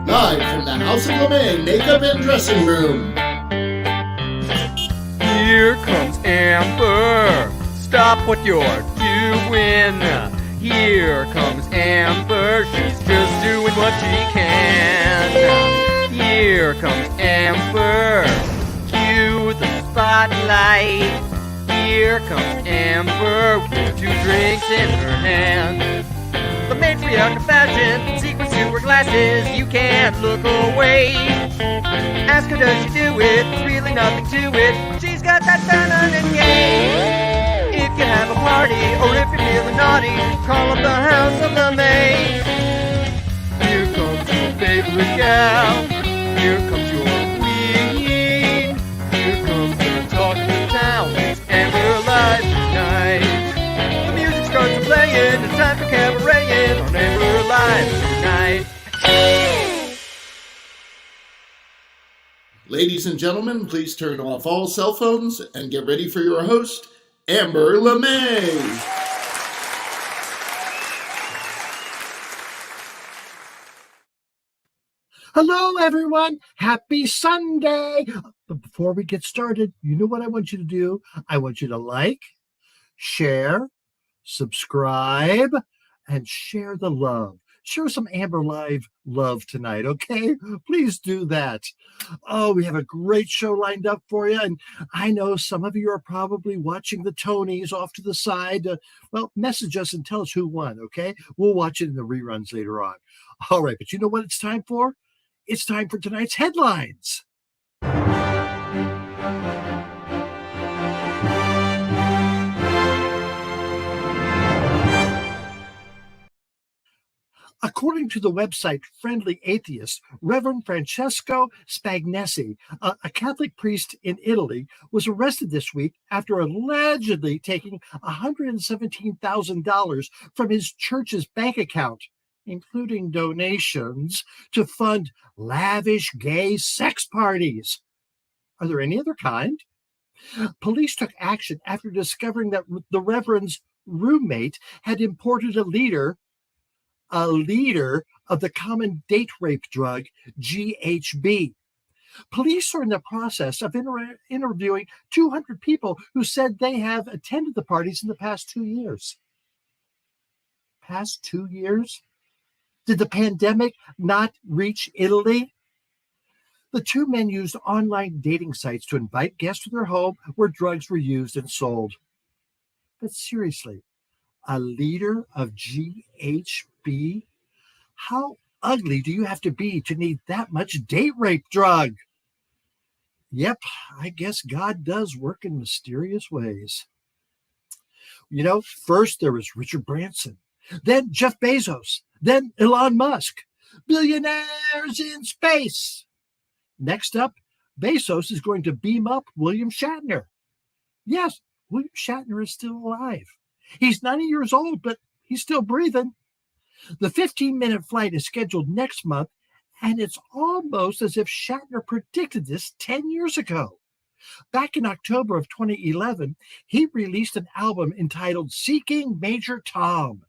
Live from the House of LeMay Makeup and Dressing Room. Here comes Amber. Stop what you're doing. Here comes Amber. She's just doing what she can. Here comes Amber. Cue the spotlight. Here comes Amber with 2 drinks in her hand. The matriarch of fashion, secrets to her glasses, you can't look away. Ask her, does she do it? There's really nothing to it. She's got that feminine game. If you have a party, or if you're feeling naughty, call up the House of LeMay. Here comes your favorite gal. Here comes your queen. Here comes the talk of the town. It's Amber Live tonight. The music starts playing. It's time for cabareting on Amber Live tonight. Ladies and gentlemen, please turn off all cell phones and get ready for your host, Amber LeMay. Hello, everyone. Happy Sunday. But before we get started, you know what I want you to do? I want you to like, share, subscribe, and share the love. Share some Amber Live love tonight, okay? Please do that. Oh, we have a great show lined up for you, and I know some of you are probably watching the Tonys off to the side. Well, message us and tell us who won, okay? We'll watch it in the reruns later on. All right, but you know what it's time for? It's time for tonight's headlines. According to the website Friendly Atheist, Reverend Francesco Spagnesi, a Catholic priest in Italy, was arrested this week after allegedly taking $117,000 from his church's bank account, including donations to fund lavish gay sex parties. Are there any other kind? Police took action after discovering that the Reverend's roommate had imported a leader of the common date rape drug, GHB. Police are in the process of interviewing 200 people who said they have attended the parties in the past 2 years. Past 2 years? Did the pandemic not reach Italy? The 2 men used online dating sites to invite guests to their home where drugs were used and sold. But seriously, a leader of GHB? How ugly do you have to be to need that much date rape drug? Yep, I guess God does work in mysterious ways. You know, first there was Richard Branson, then Jeff Bezos, then Elon Musk. Billionaires in space. Next up, Bezos is going to beam up William Shatner. Yes, William Shatner is still alive. He's 90 years old, but he's still breathing. The 15-minute flight is scheduled next month, and it's almost as if Shatner predicted this 10 years ago. Back in October of 2011, he released an album entitled Seeking Major Tom.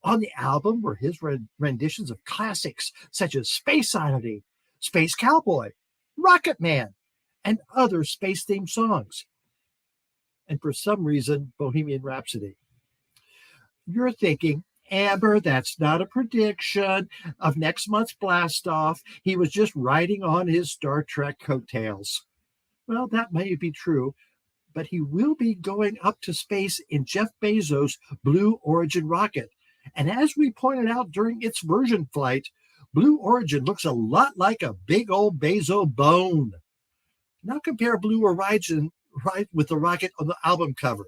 On the album were his renditions of classics such as Space Oddity, Space Cowboy, Rocket Man, and other space-themed songs. And for some reason, Bohemian Rhapsody. You're thinking, Amber, that's not a prediction of next month's blast-off. He was just riding on his Star Trek coattails. Well, that may be true, but he will be going up to space in Jeff Bezos' Blue Origin rocket. And as we pointed out during its version flight, Blue Origin looks a lot like a big old Bezos bone. Now compare Blue Origin with the rocket on the album cover.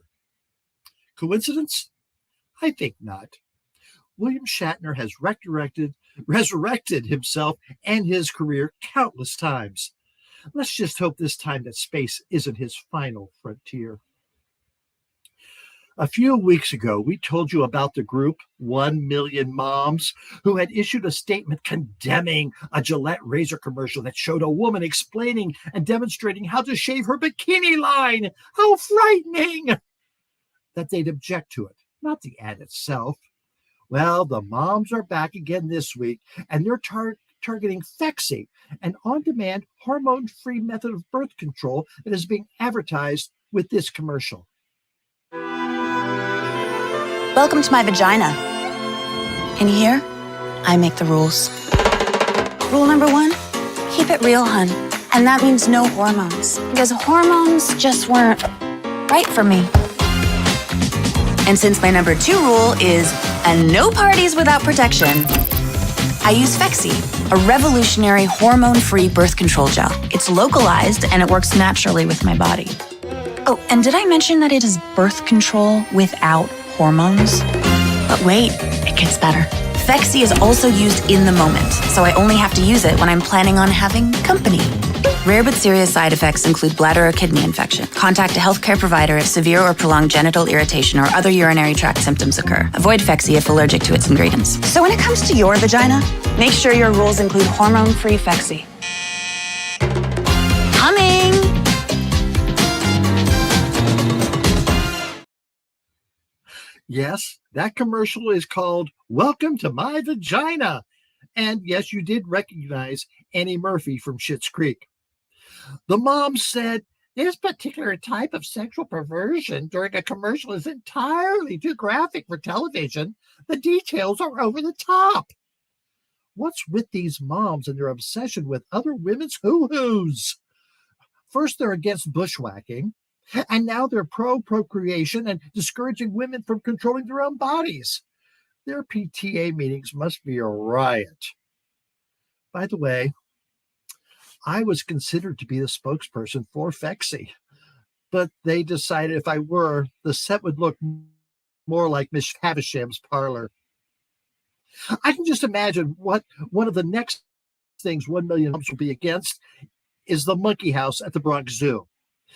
Coincidence? I think not. William Shatner has resurrected himself and his career countless times. Let's just hope this time that space isn't his final frontier. A few weeks ago, we told you about the group 1 Million Moms, who had issued a statement condemning a Gillette razor commercial that showed a woman explaining and demonstrating how to shave her bikini line. How frightening! That they'd object to it, not the ad itself. Well, the moms are back again this week, and they're targeting Phexxi, an on-demand hormone-free method of birth control that is being advertised with this commercial. Welcome to my vagina. In here, I make the rules. Rule number 1, keep it real, hun. And that means no hormones, because hormones just weren't right for me. And since my number 2 rule is no parties without protection, I use Phexxi, a revolutionary hormone-free birth control gel. It's localized and it works naturally with my body. Oh, and did I mention that it is birth control without hormones? But wait, it gets better. Phexxi is also used in the moment, so I only have to use it when I'm planning on having company. Rare but serious side effects include bladder or kidney infection. Contact a healthcare provider if severe or prolonged genital irritation or other urinary tract symptoms occur. Avoid Phexxi if allergic to its ingredients. So when it comes to your vagina, make sure your rules include hormone-free Phexxi. Coming! Yes, that commercial is called Welcome to My Vagina. And yes, you did recognize Annie Murphy from Schitt's Creek. The mom said, this particular type of sexual perversion during a commercial is entirely too graphic for television. The details are over the top. What's with these moms and their obsession with other women's hoo-hoos? First, they're against bushwhacking, and now they're pro-procreation and discouraging women from controlling their own bodies. Their PTA meetings must be a riot. By the way, I was considered to be the spokesperson for Phexxi, but they decided if I were, the set would look more like Miss Havisham's parlor. I can just imagine what one of the next things 1 million moms will be against is the monkey house at the Bronx Zoo.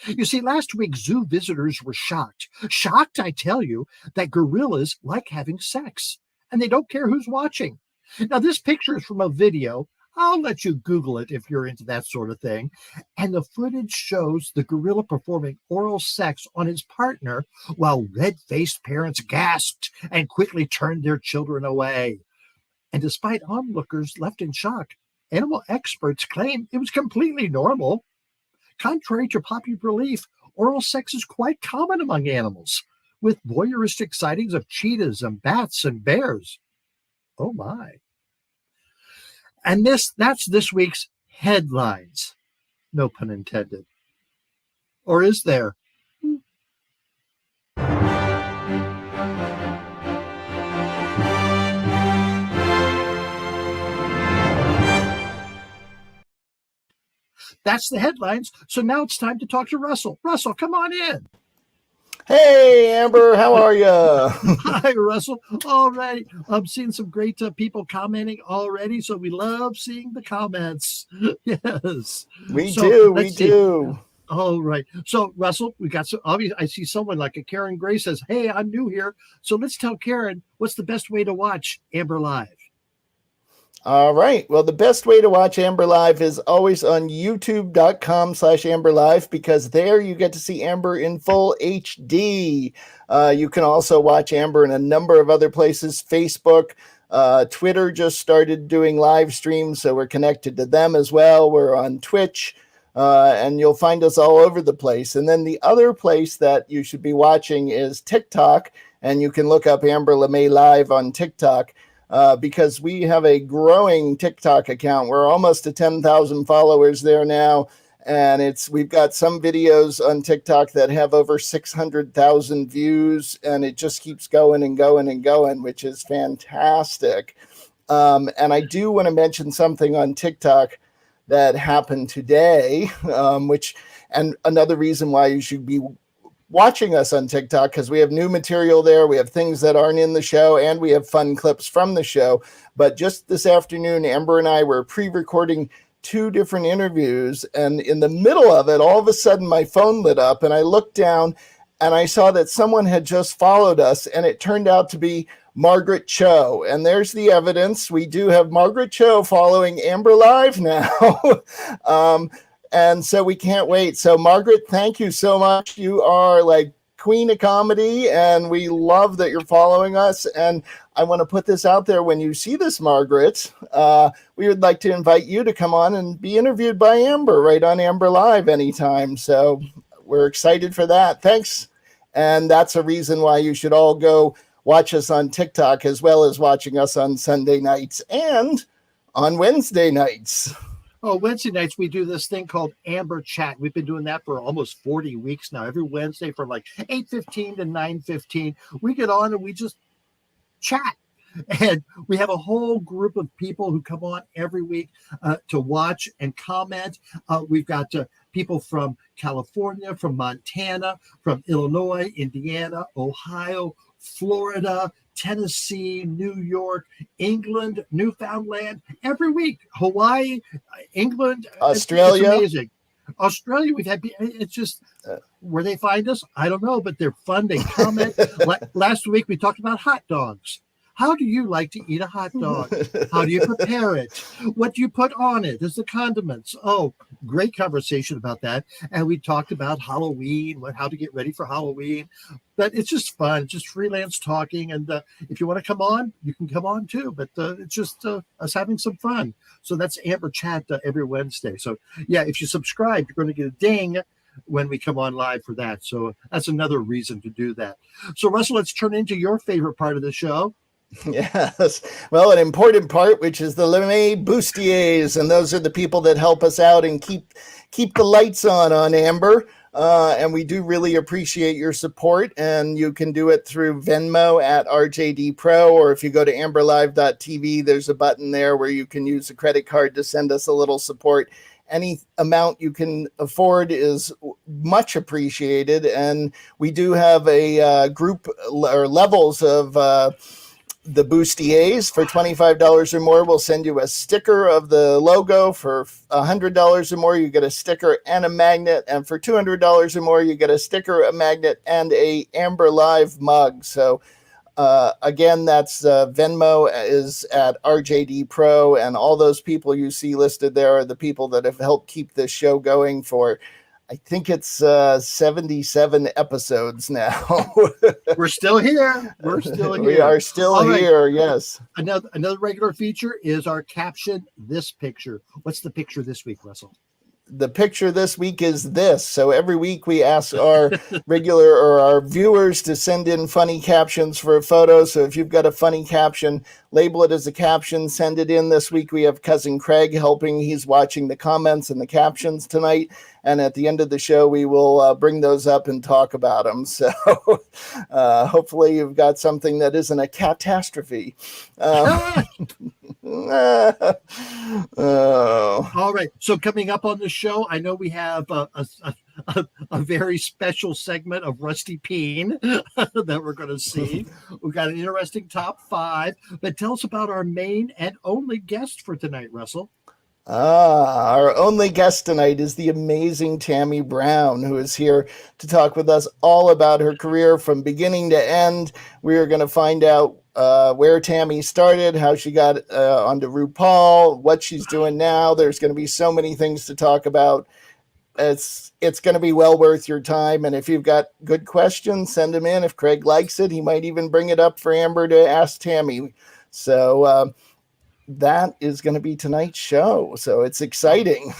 You see, last week, zoo visitors were shocked. Shocked, I tell you, that gorillas like having sex, and they don't care who's watching. Now, this picture is from a video. I'll let you Google it if you're into that sort of thing. And the footage shows the gorilla performing oral sex on his partner while red-faced parents gasped and quickly turned their children away. And despite onlookers left in shock, animal experts claim it was completely normal. Contrary to popular belief, oral sex is quite common among animals, with voyeuristic sightings of cheetahs and bats and bears. Oh my. And that's this week's headlines. No pun intended. Or is there? That's the headlines. So now it's time to talk to Russell. Russell, come on in. Hey, Amber, how are you? Hi, Russell. All right. I'm seeing some great people commenting already, so we love seeing the comments. Yes. We do. See. All right. So, Russell, we got some. Obviously, I see someone like a Karen Gray says, hey, I'm new here. So let's tell Karen, what's the best way to watch Amber Live? All right. Well, the best way to watch Amber Live is always on youtube.com/Amber Live, because there you get to see Amber in full HD. You can also watch Amber in a number of other places. Facebook, Twitter just started doing live streams, so we're connected to them as well. We're on Twitch, and you'll find us all over the place. And then the other place that you should be watching is TikTok, and you can look up Amber LeMay Live on TikTok. Because we have a growing TikTok account. We're almost to 10,000 followers there now. And we've got some videos on TikTok that have over 600,000 views, and it just keeps going and going and going, which is fantastic. And I do want to mention something on TikTok that happened today, and another reason why you should be watching us on TikTok, because we have new material there. We have things that aren't in the show, and we have fun clips from the show. But just this afternoon, Amber and I were pre-recording 2 different interviews, and in the middle of it, all of a sudden my phone lit up, and I looked down and I saw that someone had just followed us, and it turned out to be Margaret Cho. And there's the evidence. We do have Margaret Cho following Amber Live now. And so we can't wait. So Margaret, thank you so much. You are like queen of comedy, and we love that you're following us. And I want to put this out there. When you see this, Margaret, we would like to invite you to come on and be interviewed by Amber right on Amber Live anytime. So we're excited for that. Thanks. And that's a reason why you should all go watch us on TikTok, as well as watching us on Sunday nights and on Wednesday nights. Oh, Wednesday nights, we do this thing called Amber Chat. We've been doing that for almost 40 weeks now. Every Wednesday from like 8:15 to 9:15, we get on and we just chat. And we have a whole group of people who come on every week to watch and comment. We've got people from California, from Montana, from Illinois, Indiana, Ohio, Florida, Tennessee, New York, England, Newfoundland, every week. Hawaii, England, Australia. it's amazing. Australia, we've had, it's just where they find us, I don't know, but they're fun. They comment. Last week, we talked about hot dogs. How do you like to eat a hot dog? How do you prepare it? What do you put on it? There's the condiments. Oh, great conversation about that. And we talked about Halloween, how to get ready for Halloween. But it's just fun, just freelance talking. And if you want to come on, you can come on too. But it's just us having some fun. So that's Amber Chat every Wednesday. So yeah, if you subscribe, you're going to get a ding when we come on live for that. So that's another reason to do that. So Russell, let's turn into your favorite part of the show. Yes. Well, an important part, which is the LeMay bustiers, and those are the people that help us out and keep the lights on Amber. And we do really appreciate your support, and you can do it through Venmo at RJD Pro, or if you go to amberlive.tv, there's a button there where you can use a credit card to send us a little support. Any amount you can afford is much appreciated. And we do have a group or levels of the bustiers. For $25 or more, we'll send you a sticker of the logo. For $100 or more, you get a sticker and a magnet. And for $200 or more, you get a sticker, a magnet, and a Amber Live mug. So again, that's Venmo is at RJD Pro, and all those people you see listed there are the people that have helped keep this show going for, I think it's 77 episodes now. We're still here. We're still here. We are still here, yes. Another regular feature is our caption, this picture. What's the picture this week, Russell? The picture this week is this. So every week we ask our regular or our viewers to send in funny captions for a photo. So if you've got a funny caption, label it as a caption, send it in. This week we have Cousin Craig helping. He's watching the comments and the captions tonight. And at the end of the show, we will bring those up and talk about them. So hopefully you've got something that isn't a catastrophe. All right. So coming up on the show, I know we have a very special segment of Rusty Peen that we're going to see. We've got an interesting top 5. But tell us about our main and only guest for tonight, Russell. Our only guest tonight is the amazing Tammie Brown, who is here to talk with us all about her career from beginning to end. We are going to find out where Tammie started, how she got onto RuPaul, what she's doing now. There's going to be so many things to talk about. It's going to be well worth your time. And if you've got good questions, send them in. If Craig likes it, he might even bring it up for Amber to ask Tammie. So that is going to be tonight's show. So it's exciting.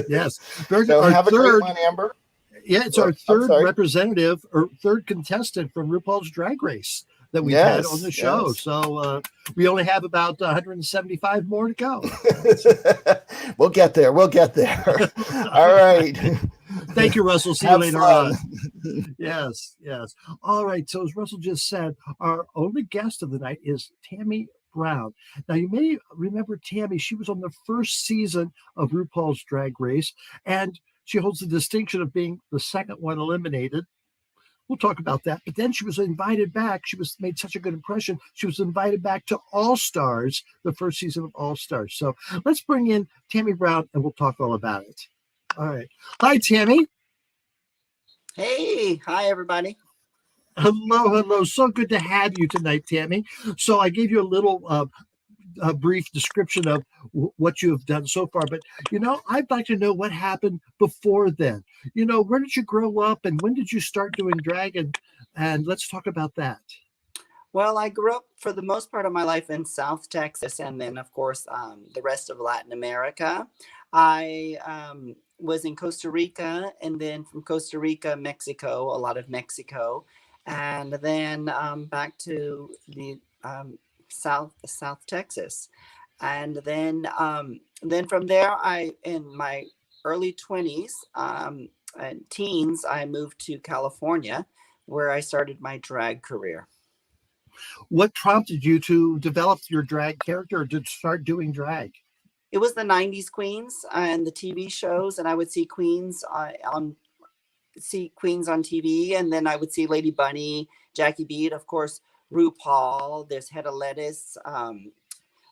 Yes. So have a great one, Amber. Yeah, it's our third representative or third contestant from RuPaul's Drag Race that we've had on the show. Yes. So we only have about 175 more to go. We'll get there. All right. Thank you, Russell. See you later on. Yes. All right. So as Russell just said, our only guest of the night is Tammie Brown. Now, you may remember Tammie. She was on the first season of RuPaul's Drag Race, and she holds the distinction of being the second one eliminated. We'll talk about that. But then she was invited back. She was made such a good impression. She was invited back to All Stars, the first season of All Stars. So let's bring in Tammie Brown, and we'll talk all about it. All right. Hi, Tammie. Hey. Hi, everybody. Hello. So good to have you tonight, Tammie. So I gave you a little a brief description of what you have done so far. But, I'd like to know what happened before then. Where did you grow up and when did you start doing drag? And let's talk about that. Well, I grew up for the most part of my life in South Texas, and then, of course, the rest of Latin America. I was in Costa Rica, and then from Costa Rica, Mexico, a lot of Mexico, and then back to the South Texas, and then from there, in my early 20s and teens, I moved to California, where I started my drag career. What prompted you to develop your drag character or to start doing drag? It was the 90s queens and the TV shows, and I would see queens on TV, and then I would see Lady Bunny, Jackie Beat, of course, RuPaul, there's Hedda Lettuce,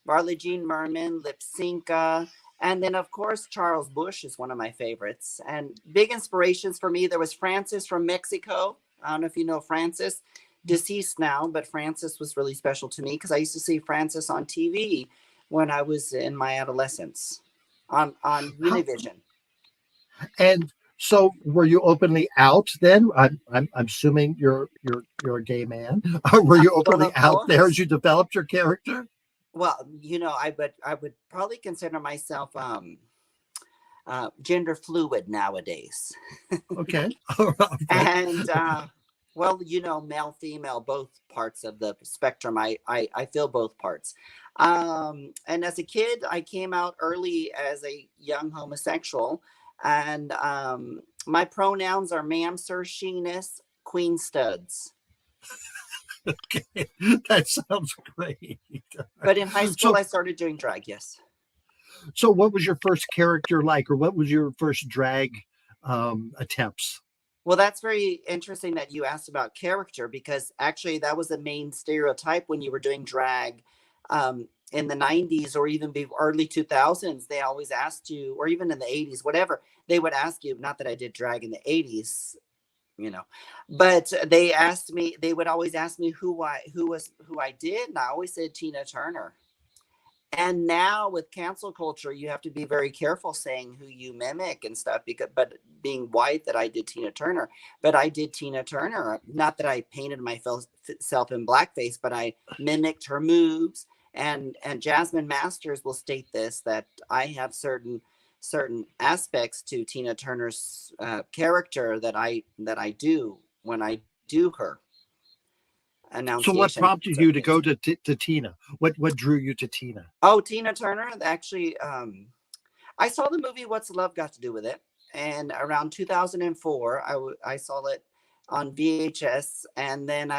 Marley Jean Merman, Lip Synca, and then, of course, Charles Bush is one of my favorites. And big inspirations for me, there was Francis from Mexico. I don't know if you know Francis. Deceased now, but Francis was really special to me because I used to see Francis on TV when I was in my adolescence on Univision. And so, were you openly out then? I'm assuming you're a gay man. Were you openly out there as you developed your character? Well, I would probably consider myself gender fluid nowadays. Okay. And well, male, female, both parts of the spectrum. I feel both parts. And as a kid, I came out early as a young homosexual. And my pronouns are ma'am, sir, she-ness, queen studs. Okay, that sounds great. But in high school, I started doing drag, yes. So what was your first character like, or what was your first drag attempts? Well, that's very interesting that you asked about character, because actually that was the main stereotype when you were doing drag in the 90s or even early 2000s. They always asked you, or even in the 80s, whatever, they would ask you, not that I did drag in the 80s, but they would always ask me who I did. And I always said Tina Turner. And now with cancel culture, you have to be very careful saying who you mimic and stuff, but being white, that I did Tina Turner, but I did Tina Turner. Not that I painted myself in blackface, but I mimicked her moves. And Jasmine Masters will state this, that I have certain aspects to Tina Turner's character that I do when I do her. So what prompted you to go to Tina? What drew you to Tina? Oh, Tina Turner. Actually, I saw the movie What's Love Got to Do with It? And around 2004, I saw it on VHS. And then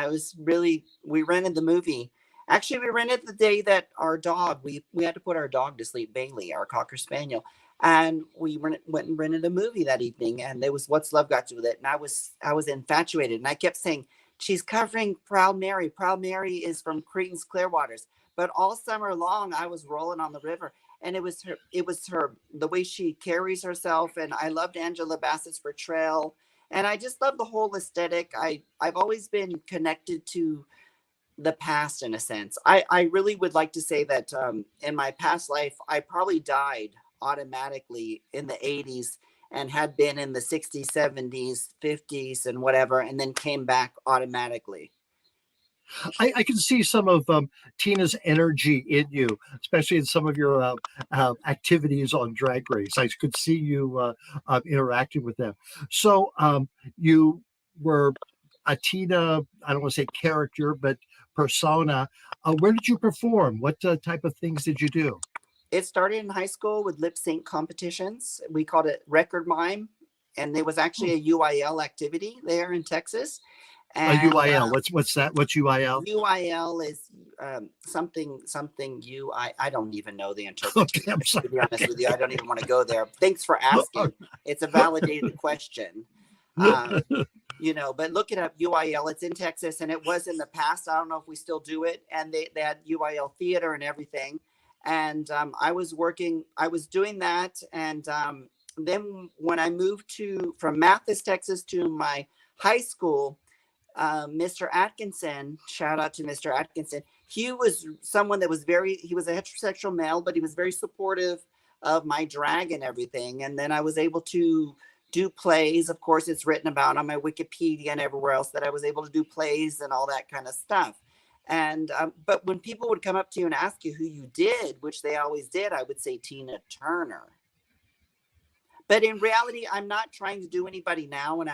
we rented the movie. Actually, we rented the day that our dog, we had to put our dog to sleep, Bailey, our Cocker Spaniel. And we went and rented a movie that evening. And there was What's Love Got to Do with It? And I was infatuated. And I kept saying, she's covering Proud Mary. Proud Mary is from Creedence Clearwaters. But all summer long, I was rolling on the river. And it was her, the way she carries herself. And I loved Angela Bassett's portrayal. And I just love the whole aesthetic. I've always been connected to the past in a sense. I really would like to say that in my past life, I probably died automatically in the 80s and had been in the 60s, 70s, 50s, and whatever, and then came back automatically. I can see some of Tina's energy in you, especially in some of your activities on Drag Race. I could see you interacting with them. So you were a Tina, I don't want to say character, but persona. Where did you perform? What type of things did you do? It started in high school with lip sync competitions. We called it record mime. And there was actually a UIL activity there in Texas. And, a UIL, what's that? What's UIL? UIL is something I don't even know the interpretation. Okay, I'm sorry. To be honest with you, I don't even want to go there. Thanks for asking. It's a validated question. But look it up, UIL. It's in Texas, and it was in the past. I don't know if we still do it. And they had UIL theater and everything. And I was doing that. And then when I moved from Mathis, Texas to my high school, Mr. Atkinson, shout out to Mr. Atkinson. He was someone that was he was a heterosexual male, but he was very supportive of my drag and everything. And then I was able to do plays. Of course, it's written about on my Wikipedia and everywhere else that I was able to do plays and all that kind of stuff. And but when people would come up to you and ask you who you did, which they always did, I would say Tina Turner. But in reality, I'm not trying to do anybody now, and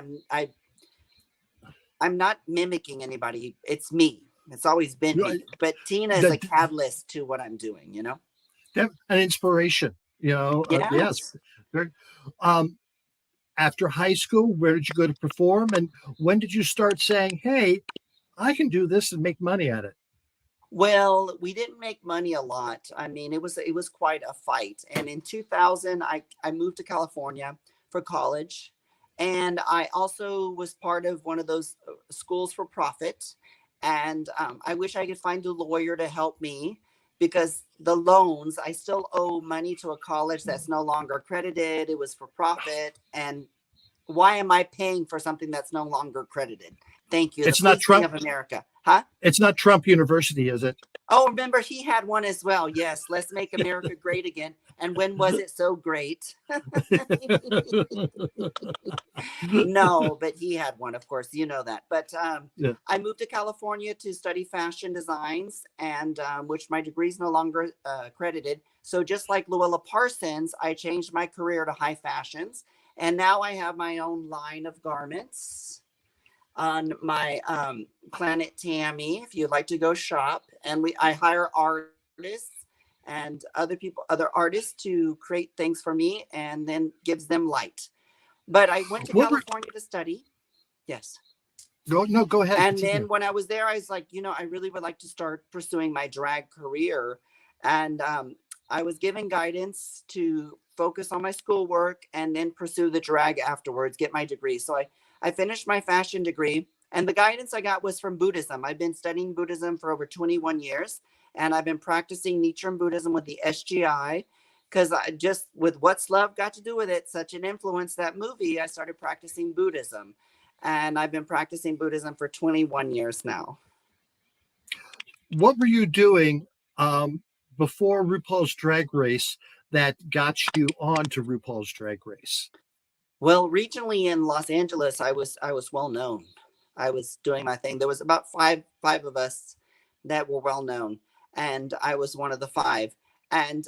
I'm not mimicking anybody. It's me. It's always been me. But Tina is a catalyst to what I'm doing, you know? An inspiration, you know? Yes. Yes. After high school, where did you go to perform? And when did you start saying, hey, I can do this and make money at it? Well, we didn't make money a lot. I mean, it was quite a fight. And in 2000, I moved to California for college. And I also was part of one of those schools for profit. And I wish I could find a lawyer to help me, because the loans, I still owe money to a college that's no longer accredited. It was for profit. And why am I paying for something that's no longer accredited? Thank you. It's not Trump of America. Huh? It's not Trump University, is it? Oh, remember, he had one as well. Yes. Let's make America great again. And when was it so great? No, but he had one, of course, you know that. But yeah. I moved to California to study fashion designs, and which my degree is no longer accredited. So just like Luella Parsons, I changed my career to high fashions. And now I have my own line of garments on my Planet Tammie, if you'd like to go shop. And I hire artists and other artists to create things for me, and then gives them light. But I went to California to study. Yes. Go ahead. And then when I was there, I was like, I really would like to start pursuing my drag career. And I was given guidance to focus on my schoolwork and then pursue the drag afterwards, get my degree. So I finished my fashion degree, and the guidance I got was from Buddhism. I've been studying Buddhism for over 21 years, and I've been practicing Nichiren Buddhism with the SGI, because I just, with What's Love Got to Do With It, such an influence, that movie, I started practicing Buddhism. And I've been practicing Buddhism for 21 years now. What were you doing before RuPaul's Drag Race that got you on to RuPaul's Drag Race? Well, regionally in Los Angeles, I was well known. I was doing my thing. There was about five of us that were well known, and I was one of the 5. And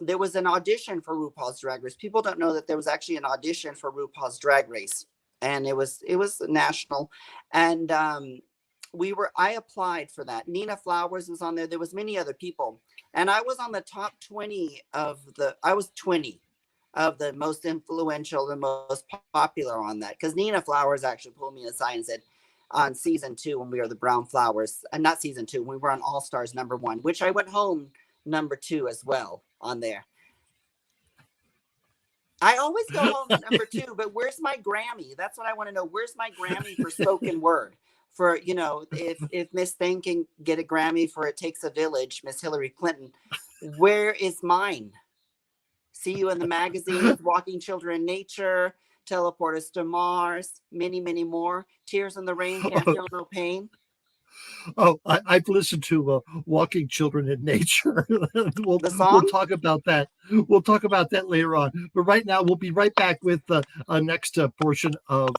there was an audition for RuPaul's Drag Race. People don't know that there was actually an audition for RuPaul's Drag Race, and it was national. And I applied for that. Nina Flowers was on there. There was many other people, and I was on the top 20 I was 20 of the most influential and most popular on that, because Nina Flowers actually pulled me aside and said, on season 2, when we were the Brown Flowers, and not season 2, when we were on All Stars #1, which I went home #2 as well on there. I always go home #2, but where's my Grammy? That's what I want to know. Where's my Grammy for spoken word? For, if Miss Thing can get a Grammy for It Takes a Village, Miss Hillary Clinton, where is mine? See You in the Magazine, Walking Children in Nature, Teleport Us to Mars, many, many more. Tears in the Rain, Can't Feel No Pain. Oh, I've listened to Walking Children in Nature. We'll talk about that. We'll talk about that later on. But right now, we'll be right back with the next portion of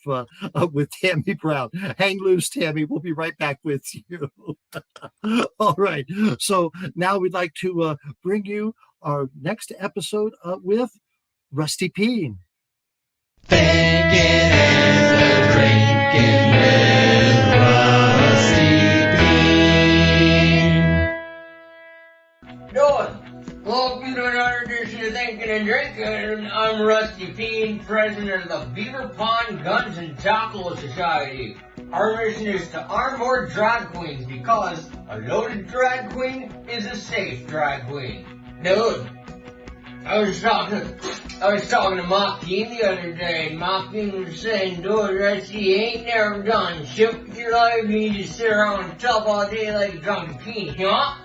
with Tammie Brown. Hang loose, Tammie. We'll be right back with you. All right. So now we'd like to bring you our next episode with Rusty Peen. Thinking and drinking with Rusty Peen. Doing? Welcome to another edition of Thinking and Drinking. I'm Rusty Peen, president of the Beaver Pond Guns and Tackle Society. Our mission is to arm more drag queens, because a loaded drag queen is a safe drag queen. Dude, I was talking to Mocking the other day. Mocking was saying, dude, Rusty, you ain't never done shit with your life. You just sit around and talk all day like a drunken peen, huh?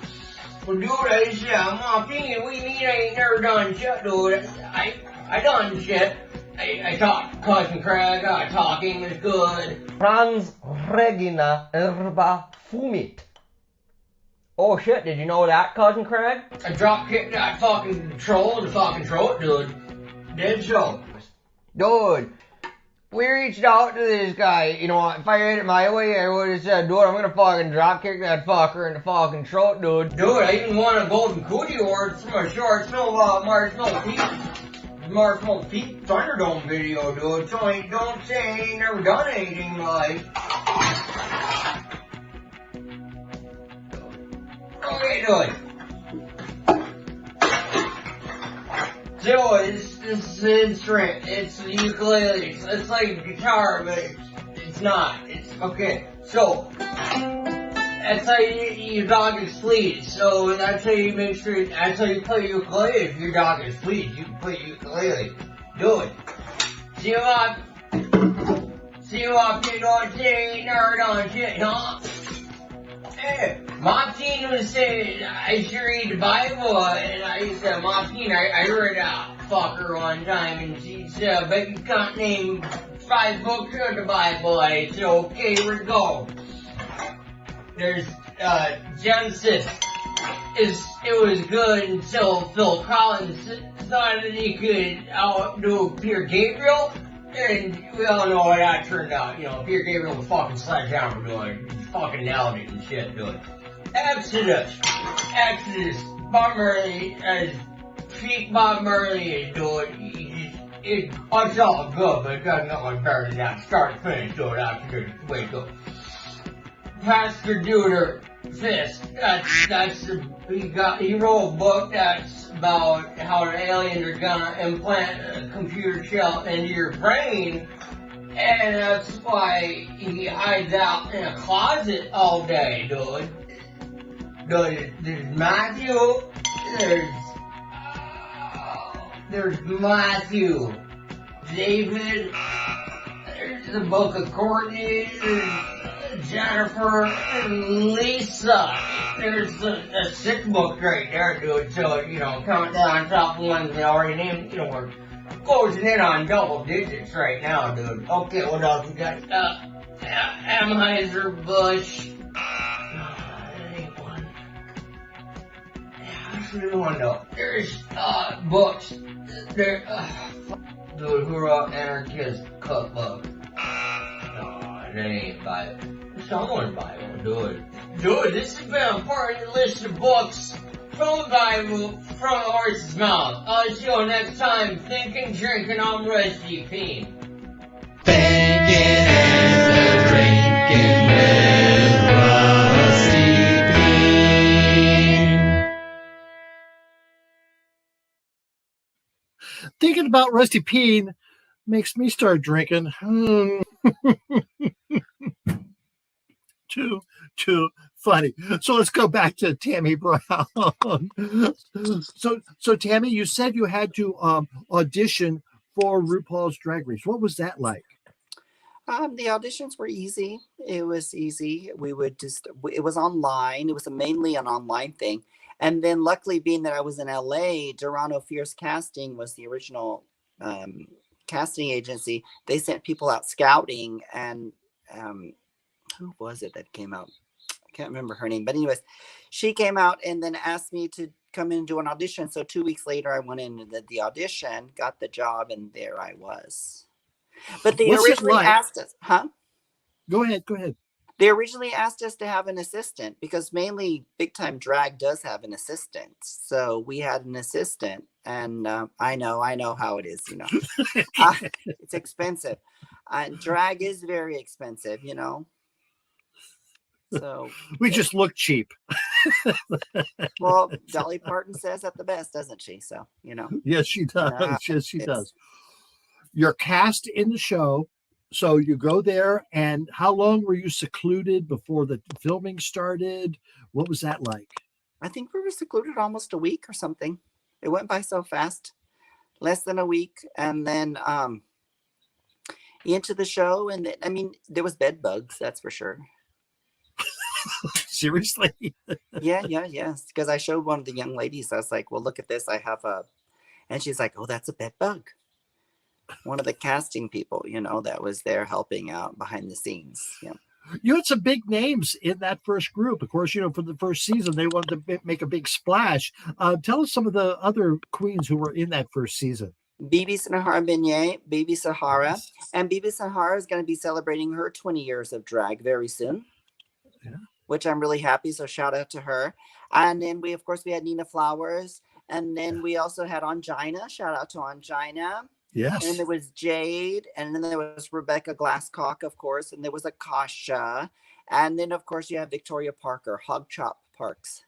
Well, dude, I said, Mocking, what do you mean I ain't never done shit, dude? I done shit. I talk Cousin Craig, I talk English good. Franz Regina Erba Fumit. Oh shit, did you know that, Cousin Craig? I drop kicked that fucking troll in the fucking throat, dude. Dead show. Dude, we reached out to this guy, you know, if I had it my way, I would have said, dude, I'm gonna fucking drop kick that fucker in the fucking throat, dude. Dude, I even won a Golden Cootie Award for my short film, Marshmallow Pete Thunderdome video, dude. So don't say I ain't never done anything in my life. Okay, dude. So, this is an instrument. It's a ukulele. It's like a guitar, but it's not. It's, okay. So, that's how your dog is fleas. So, that's how you make sure, that's how you play ukulele. If your dog is fleas, you can play ukulele. Do it. See what you don't say, nerd on shit, huh? Hey, Martine was saying I should read the Bible, and I said, Martine, I read a fucker one time, and she said, but you can't name 5 books of the Bible. I said, okay, here we go. There's, Genesis. It was good until Phil Collins thought that he could outdo Peter Gabriel, and we all know how that turned out. You know, Peter Gabriel was fucking sledgehammer doing it. Fucking nailed it and shit, dude. Exodus, Bob Marley, as peak Bob Marley, dude. It's all good, but it doesn't get much better than that. Start to finish, dude. After the way go. Pastor Duder Fist. He wrote a book that's about how the aliens are gonna implant a computer shell into your brain. And that's why he hides out in a closet all day, dude. There's Matthew, there's Matthew, David, there's the book of Courtney, there's Jennifer, and Lisa. There's a 6 book right there, dude. So, you know, count down on top of ones that I already named, you know, we're closing in on double digits right now, dude. Okay, what else we got? Anheuser-Busch. That ain't one. Yeah, that's really one though. There's, books. There, dude, who wrote Anarchist Cookbook? No, that ain't Bible. Someone's Bible, dude. Dude, this has been a part of the list of books from the Bible, from the horse's mouth. I'll see you next time. Thinking, drinking, I'm Rusty Peen. Thinking and drinking with Rusty Peen. Thinking about Rusty Peen makes me start drinking. Too funny. So let's go back to Tammie Brown. So Tammie, you said you had to audition for RuPaul's Drag Race. What was that like? The auditions were easy. It was easy. It was online. It was mainly an online thing. And then luckily, being that I was in LA, Toronto Fierce Casting was the original casting agency. They sent people out scouting, and who was it that came out? I can't remember her name, but anyways, she came out and then asked me to come in and do an audition. So 2 weeks later, I went in and did the audition, got the job, and there I was. But they originally asked us, huh? Go ahead. They originally asked us to have an assistant because mainly Big Time Drag does have an assistant. So we had an assistant, and I know how it is, you know. It's expensive. Drag is very expensive, you know. So we just look cheap. Well, Dolly Parton says that the best, doesn't she? So, you know. Yes, she does. Yes, she does. You're cast in the show. So you go there, and how long were you secluded before the filming started? What was that like? I think we were secluded almost a week or something. It went by so fast, less than a week. And then into the show. And I mean, there was bed bugs, that's for sure. Seriously? Yes. Because I showed one of the young ladies. I was like, well, look at this. I have and she's like, oh, that's a bed bug. one of the casting people, that was there helping out behind the scenes. Yeah. You had some big names in that first group. Of course, for the first season, they wanted to make a big splash. Tell us some of the other queens who were in that first season. Bibi Sahara Beignet, Bibi Sahara. And Bibi Sahara is going to be celebrating her 20 years of drag very soon. Yeah. Which I'm really happy. So shout out to her. And then we had Nina Flowers. And then we also had Angina. Shout out to Angina. Yes. And there was Jade. And then there was Rebecca Glasscock, of course. And there was Akasha. And then, of course, you have Victoria Parker, Hog Chop Parks.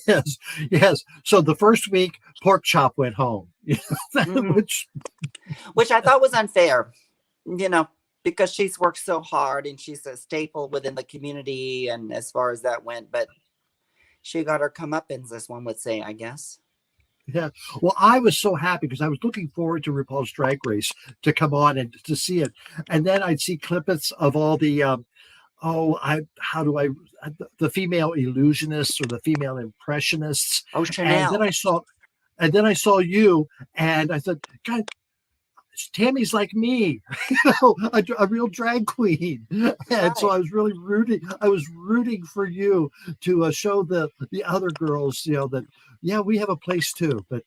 Yes, yes. So the first week, Pork Chop went home, which I thought was unfair, because she's worked so hard and she's a staple within the community. And as far as that went, but she got her comeuppance, as one would say, I guess. Yeah. Well, I was so happy because I was looking forward to RuPaul's Drag Race to come on and to see it. And then I'd see clippets of all the, the female illusionists or the female impressionists. Oh, Chanel. And then I saw you and I thought, God, Tammie's like me, a real drag queen. And so I was really rooting for you to show the other girls, that, we have a place too. But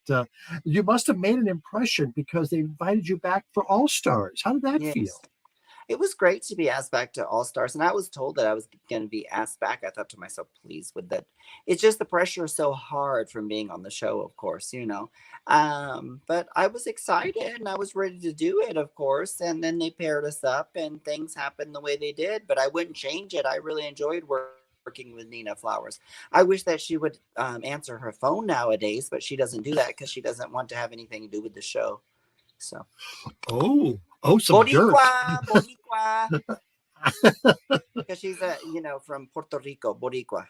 you must have made an impression because they invited you back for All Stars. How did that feel? It was great to be asked back to All Stars. And I was told that I was going to be asked back. I thought to myself, please, with that. It's just the pressure is so hard from being on the show, of course, But I was excited and I was ready to do it, of course. And then they paired us up and things happened the way they did. But I wouldn't change it. I really enjoyed working with Nina Flowers. I wish that she would answer her phone nowadays, but she doesn't do that because she doesn't want to have anything to do with the show. So. Some Boricua. Because she's from Puerto Rico, Boricua.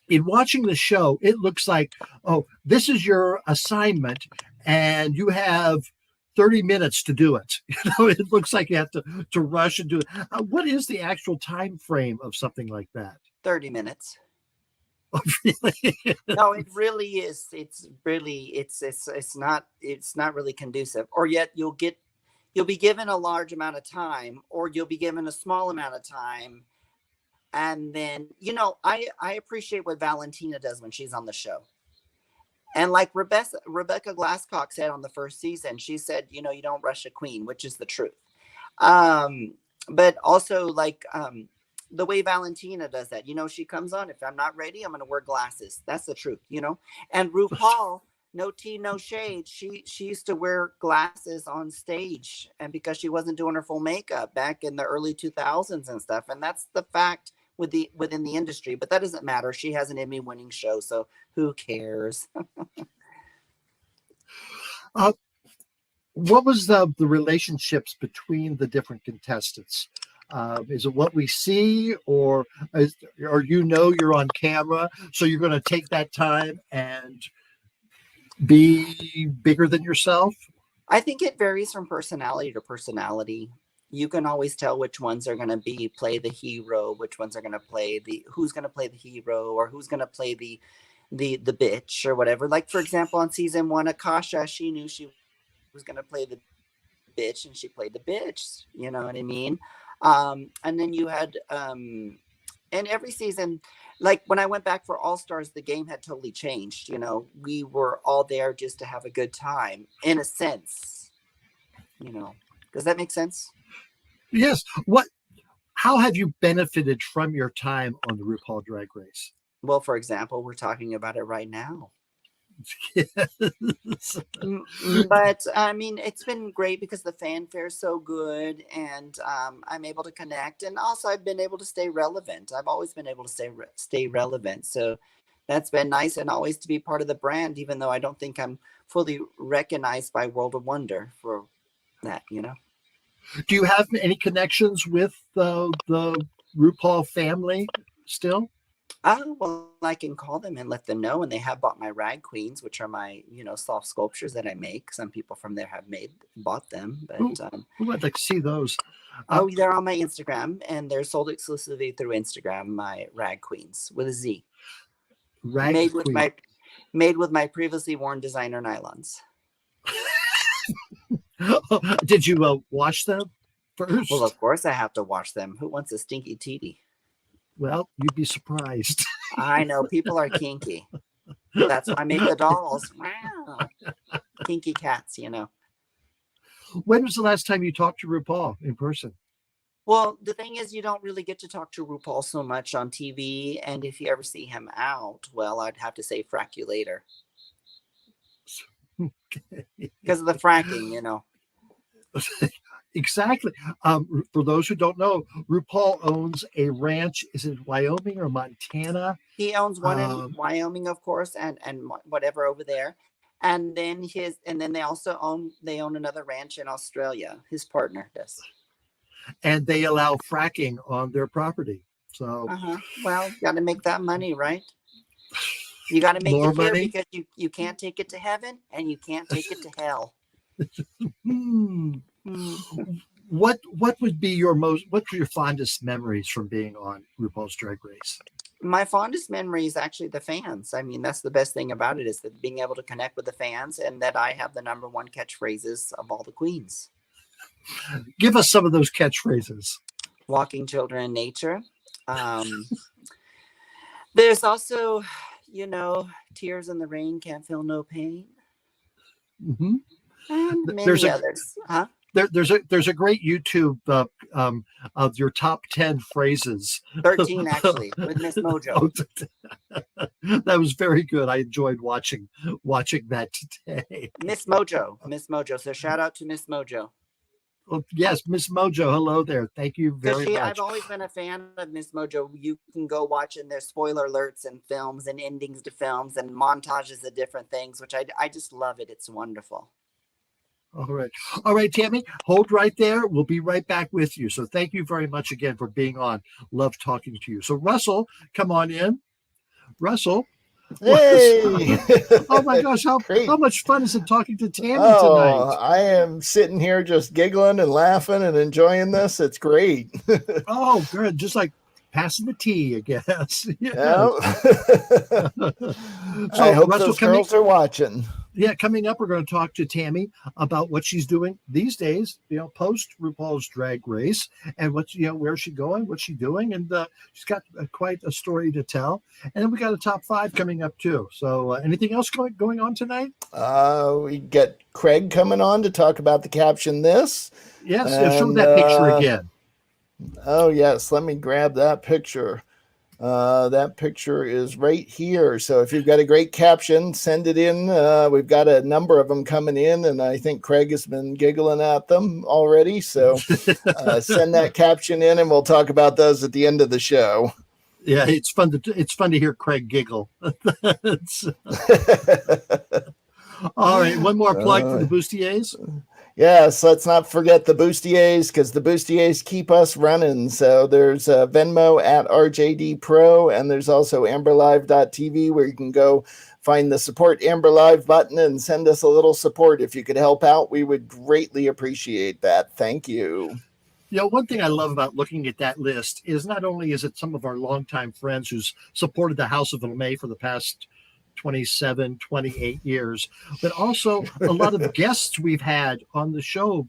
In watching the show, it looks like, this is your assignment and you have 30 minutes to do it. It looks like you have to rush and do it. What is the actual time frame of something like that? 30 minutes. Oh, really? No, it really is. It's not really conducive. Or yet you'll be given a large amount of time, or you'll be given a small amount of time. And then, I appreciate what Valentina does when she's on the show. And like Rebecca Glasscock said on the first season, she said, you don't rush a queen, which is the truth. But also the way Valentina does that, she comes on, if I'm not ready, I'm going to wear glasses. That's the truth, And RuPaul, no tea, no shade. She used to wear glasses on stage, and because she wasn't doing her full makeup back in the early 2000s and stuff. And that's the fact within the industry, but that doesn't matter. She has an Emmy-winning show, so who cares? What was the relationships between the different contestants? Is it what we see, or you're on camera, so you're going to take that time and be bigger than yourself? I think it varies from personality to personality. You can always tell which ones are going to play the hero, which ones are going to who's going to play the hero, or who's going to play the bitch or whatever. Like, for example, on season 1, Akasha, she knew she was going to play the bitch, and she played the bitch. You know what I mean? And then you had, and every season, like when I went back for All Stars, the game had totally changed. We were all there just to have a good time, in a sense. Does that make sense? Yes. How have you benefited from your time on the RuPaul Drag Race? Well, for example, we're talking about it right now. Yes. But I mean, it's been great because the fanfare is so good, and I'm able to connect, and also I've been able to stay relevant. I've always been able to stay relevant, so that's been nice, and always to be part of the brand, even though I don't think I'm fully recognized by World of Wonder for that. Do you have any connections with the RuPaul family still? Well, I can call them and let them know, and they have bought my rag queens, which are my, soft sculptures that I make. Some people from there have bought them, but I'd like to see those. They're on my Instagram, and they're sold exclusively through Instagram. My rag queens with a Z, made with my previously worn designer nylons. Did you wash them first? Well, of course I have to wash them. Who wants a stinky teety? Well, you'd be surprised. I know people are kinky. That's why I make the dolls. Wow. Kinky cats, you know. When was the last time you talked to RuPaul in person? Well, the thing is, you don't really get to talk to RuPaul so much on TV. And if you ever see him out, well, I'd have to say frack you later. Because of the fracking, you know. Exactly. For those who don't know, RuPaul owns a ranch. Is it Wyoming or Montana? He owns one in Wyoming, of course, and whatever over there. And then they also own another ranch in Australia. His partner does. And they allow fracking on their property. So well, you got to make that money, right? You got to make more it here money because you can't take it to heaven and you can't take it to hell. What would be what's your fondest memories from being on RuPaul's Drag Race? My fondest memory is actually the fans. I mean, that's the best thing about it, is that being able to connect with the fans, and that I have the #1 catchphrases of all the queens. Give us some of those catchphrases. Walking children in nature. There's also, tears in the rain, can't feel no pain. Mm-hmm. And many others. There's a great YouTube of your top 10 phrases. 13 actually, with Miss Mojo. That was very good. I enjoyed watching that today. Miss Mojo. So shout out to Miss Mojo. Well, yes, Miss Mojo. Hello there. Thank you very much. I've always been a fan of Miss Mojo. You can go watch, and there's spoiler alerts and films and endings to films and montages of different things, which I just love it. It's wonderful. All right, Tammy, hold right there. We'll be right back with you. So thank you very much again for being on. Love talking to you. So Russell, come on in. Russell. Hey! Oh my gosh, how much fun is it talking to Tammy tonight? I am sitting here just giggling and laughing and enjoying this. It's great. Oh, good. Just like passing the tea, I guess. Yeah. So I hope Russell, those girls are watching. Yeah, coming up, we're going to talk to Tammy about what she's doing these days, post RuPaul's Drag Race, and where's she going, what's she doing, and she's got quite a story to tell. And then we got a top 5 coming up too. So, anything else going on tonight? We get Craig coming on to talk about the caption this. Yes, show that picture again. Oh yes, let me grab that picture. That picture is right here. So if you've got a great caption, send it in. We've got a number of them coming in, and I think Craig has been giggling at them already. So send that caption in, and we'll talk about those at the end of the show. Yeah, it's fun to hear Craig giggle. All right, one more plug for the bustiers. Yes, let's not forget the bustiers, because the bustiers keep us running. So there's Venmo at RJD Pro, and there's also amberlive.tv, where you can go find the support Amber Live button and send us a little support. If you could help out, we would greatly appreciate that. Thank you. One thing I love about looking at that list is not only is it some of our longtime friends who's supported the House of LeMay for the past 27, 28 years, but also a lot of guests we've had on the show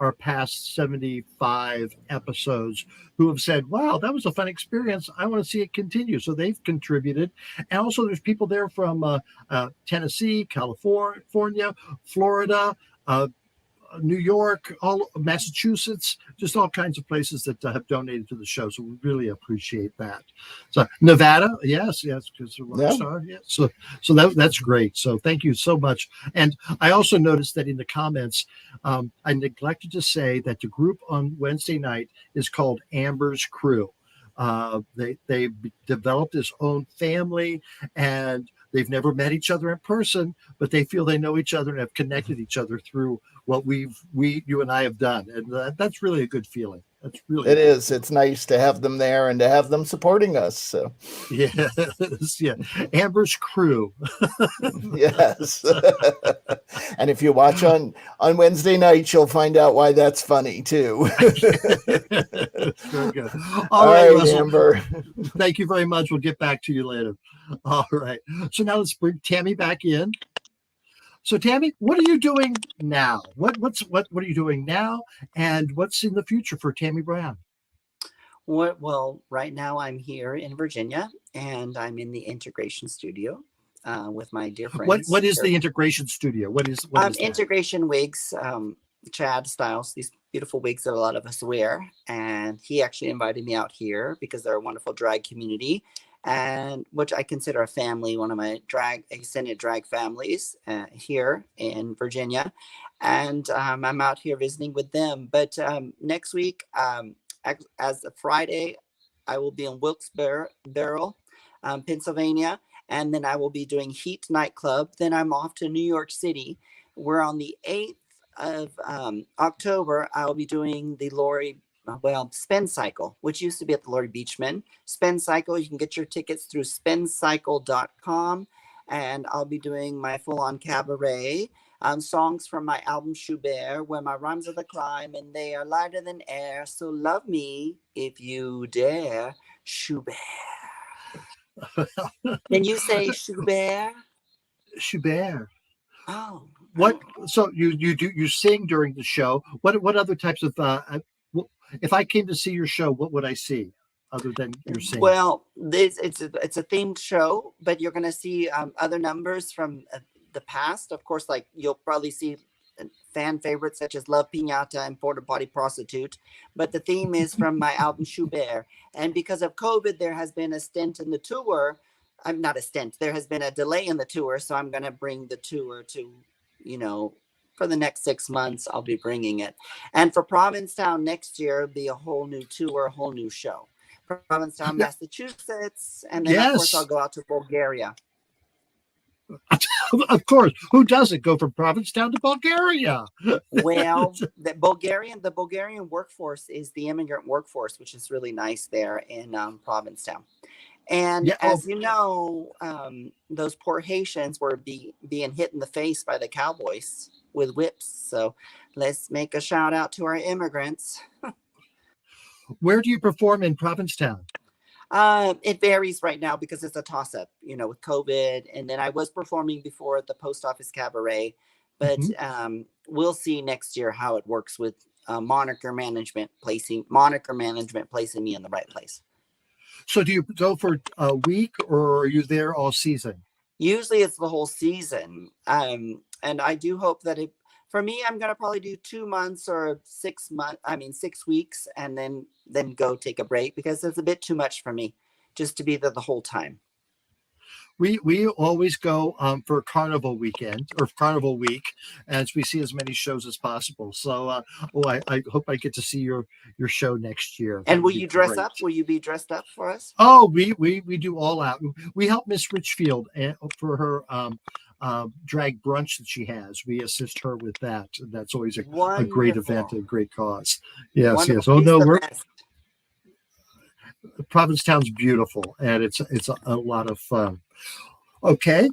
our past 75 episodes who have said, wow, that was a fun experience. I want to see it continue. So they've contributed. And also there's people there from Tennessee, California, Florida, New York, all Massachusetts, just all kinds of places that have donated to the show. So we really appreciate that. So Nevada, yes, because of Rockstar, yes. So that's great. So thank you so much. And I also noticed that in the comments, I neglected to say that the group on Wednesday night is called Amber's Crew. They developed this own family, and they've never met each other in person, but they feel they know each other and have connected each other through what you and I have done. And that's really a good feeling. That's really it is. It's nice to have them there and to have them supporting us. So yes, yeah. Amber's Crew. Yes. And if you watch on Wednesday night, you'll find out why that's funny too. Very good. All right, Russell, Amber. Thank you very much. We'll get back to you later. All right. So now let's bring Tammy back in. So Tammy, what are you doing now? What are you doing now, and what's in the future for Tammie Brown? Well, right now I'm here in Virginia, and I'm in the integration studio with my dear friends. What is the integration studio? What is that? Integration wigs, Chad styles these beautiful wigs that a lot of us wear, and he actually invited me out here because they're a wonderful drag community, and which I consider a family, one of my extended drag families here in Virginia, and I'm out here visiting with them. But next week, as a Friday, I will be in Wilkes-Barre, Pennsylvania. And then I will be doing Heat nightclub. Then I'm off to New York City. We're on the 8th of October. I'll be doing the Spin Cycle, which used to be at the Lori Beachman. Spin Cycle, you can get your tickets through spincycle.com. And I'll be doing my full-on cabaret. Songs from my album Schubert, where my rhymes are the crime and they are lighter than air. So love me if you dare, Schubert. Can you say Schubert? Schubert. Oh. What? So you sing during the show. What other types of if I came to see your show, what would I see other than your singing? Well, it's a themed show, but you're going to see other numbers from the past. Of course, like you'll probably see fan favorites such as Love Piñata and Porta Potty Prostitute, but the theme is from my album Schubert. And because of COVID, there has been a stint in the tour. I'm not a stint. There has been a delay in the tour, so I'm going to bring the tour to, for the next 6 months, I'll be bringing it. And for Provincetown next year, it'll be a whole new tour, a whole new show. Provincetown, Massachusetts, and then of course I'll go out to Bulgaria. Of course, who doesn't go from Provincetown to Bulgaria? Well, the Bulgarian workforce is the immigrant workforce, which is really nice there in Provincetown. And as you know, those poor Haitians were being hit in the face by the cowboys with whips. So let's make a shout out to our immigrants. Where do you perform in Provincetown? It varies right now because it's a toss-up, with COVID. And then I was performing before at the Post Office Cabaret, but we'll see next year how it works with moniker management placing me in the right place. So do you go for a week or are you there all season? Usually it's the whole season. And I do hope that for me, I'm going to probably do 2 months or 6 weeks and then go take a break because it's a bit too much for me just to be there the whole time. We always go for Carnival weekend or Carnival week as we see as many shows as possible. So I hope I get to see your show next year. And will you dress up? Will you be dressed up for us? Oh, we do all out. We help Miss Richfield for her drag brunch that she has. We assist her with that. That's always a great event, a great cause. Yes, Wonderful. Yes. Oh no, Provincetown's beautiful and it's a lot of fun. Okay.